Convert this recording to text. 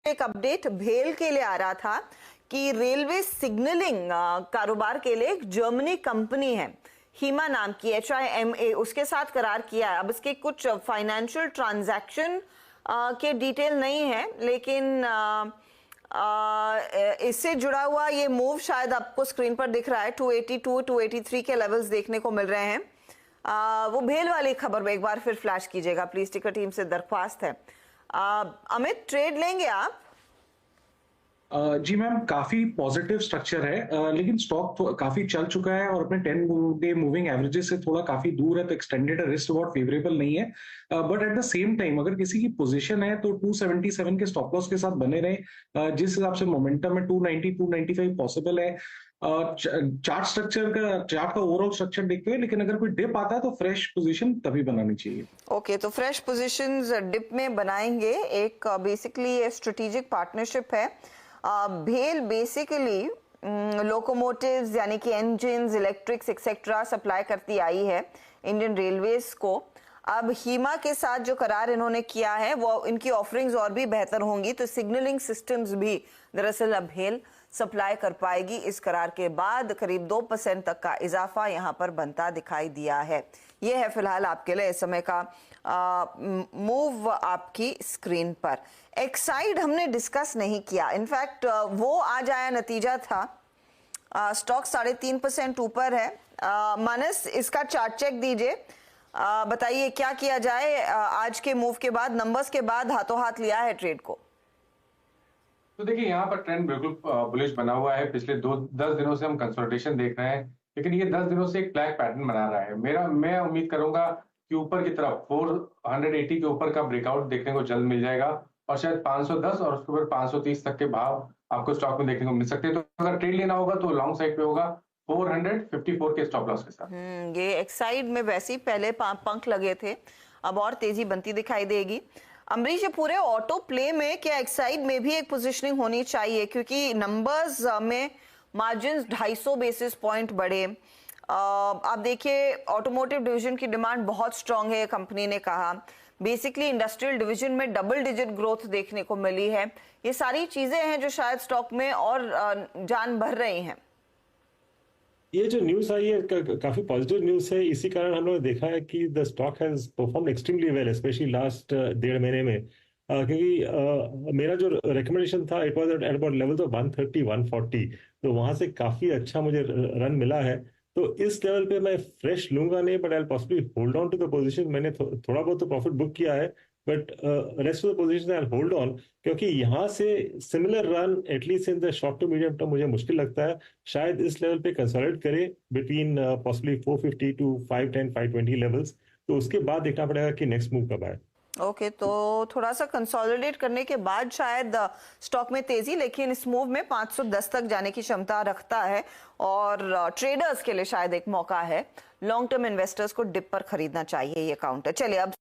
एक अपडेट भेल के लिए आ रहा था कि रेलवे सिग्नलिंग कारोबार के लिए एक जर्मनी कंपनी है हीमा नाम की HIMA, उसके साथ करार किया है। अब इसके कुछ फाइनेंशियल ट्रांजैक्शन के डिटेल नहीं है, लेकिन इससे जुड़ा हुआ ये मूव शायद आपको स्क्रीन पर दिख रहा है। 282 283 के लेवल्स देखने को मिल रहे हैं। वो भेल वाली खबर में एक बार फिर फ्लैश कीजिएगा प्लीज, टिकर टीम से दरख्वास्त है। अमित, ट्रेड लेंगे आप? जी मैम, काफी पॉजिटिव स्ट्रक्चर है, लेकिन स्टॉक तो काफी चल चुका है और अपने 10 डे मूविंग एवरेजेस से थोड़ा काफी दूर है, तो एक्सटेंडेड रिस्क बहुत फेवरेबल नहीं है। But at the same time अगर किसी की पोजीशन है तो 277 के स्टॉप लॉस के साथ बने रहे। जिस हिसाब से मोमेंटम है 290 295 पॉसिबल है चार्ट का ओवरऑल स्ट्रक्चर देखते हुए। लेकिन अगर कोई डिप आता है तो फ्रेश पोजीशन तभी बनानी चाहिए। ओके, तो फ्रेश पोजीशंस डिप में बनाएंगे। एक बेसिकली स्ट्रेटेजिक पार्टनरशिप है। भेल बेसिकली लोकोमोटिव्स यानी कि इंजन्स, इलेक्ट्रिक्स एक्सेट्रा सप्लाई करती आई है इंडियन रेलवेज को। अब हीमा के साथ जो करार इन्होंने किया है वो इनकी ऑफरिंग्स और भी बेहतर होंगी, तो सिग्नलिंग सिस्टम्स भी दरअसल अब भेल सप्लाई कर पाएगी। इस करार के बाद करीब 2% तक का इजाफा यहाँ पर बनता दिखाई दिया है। ये है फिलहाल आपके लिए इस समय का मूव आपकी स्क्रीन पर। एक्साइड हमने डिस्कस नहीं किया, इनफैक्ट वो आज आया नतीजा था, स्टॉक 3.5% ऊपर है। मानस, इसका चार्ट चेक दीजिए, बताइए क्या किया जाए आज के मूव के बाद, नंबर्स के बाद हाथों हाथ लिया है ट्रेड को। तो देखिए, यहाँ पर ट्रेंड बिल्कुल बुलिश बना हुआ है। पिछले 10 दिनों से हम कंसोलिडेशन देख रहे हैं, लेकिन ये 10 दिनों से एक फ्लैग पैटर्न बना रहा है। मैं उम्मीद करूंगा कि ऊपर की तरफ 480 के ऊपर का ब्रेकआउट देखने को जल्द मिल जाएगा और शायद 510 और उसके ऊपर 530 तक के भाव आपको स्टॉक में देखने को मिल सकते हैं। तो अगर ट्रेड लेना होगा तो लॉन्ग साइड पे होगा 454 के स्टॉप लॉस के साथ। ये एक्साइड में वैसे ही पहले पंख लगे थे, अब और तेजी बनती दिखाई देगी। अमरीश, पूरे ऑटो प्ले में क्या एक्साइड में भी एक पोजीशनिंग होनी चाहिए, क्योंकि नंबर्स में मार्जिन 250 बेसिस पॉइंट बढ़े। आप देखिए ऑटोमोटिव डिवीजन की डिमांड बहुत स्ट्रांग है, कंपनी ने कहा। बेसिकली इंडस्ट्रियल डिवीजन में डबल डिजिट ग्रोथ देखने को मिली है। ये सारी चीजें हैं जो शायद स्टॉक में और जान भर रही हैं। ये जो न्यूज आई है काफी पॉजिटिव न्यूज है। इसी कारण हम लोग ने देखा है कि the stock has perform extremely well, specially last 1.5 महीने में। क्योंकि मेरा जो रिकमेंडेशन था it was at about level of 130 140, तो वहां से काफी अच्छा मुझे रन मिला है। तो इस लेवल पे मैं फ्रेश लूंगा नहीं, but I possibly hold on to the position. मैंने थोड़ा बहुत तो प्रॉफिट बुक किया है, but rest of the position I hold on, क्योंकि यहाँ से similar run at least in the short to medium term मुझे मुश्किल लगता है। शायद इस लेवल पे कंसोलिडेट करे बिटवीन पॉसिबली 450 टू 510 520 लेवल्स। तो उसके बाद देखना पड़ेगा कि नेक्स्ट मूव कब आए। ओके, तो थोड़ा सा कंसोलिडेट करने के बाद शायद स्टॉक में तेजी, लेकिन इस मूव में 510 तक जाने की क्षमता रखता है और ट्रेडर्स के लिए शायद एक मौका है। लॉन्ग टर्म इन्वेस्टर्स को डिप पर खरीदना चाहिए ये काउंटर। चलिए अब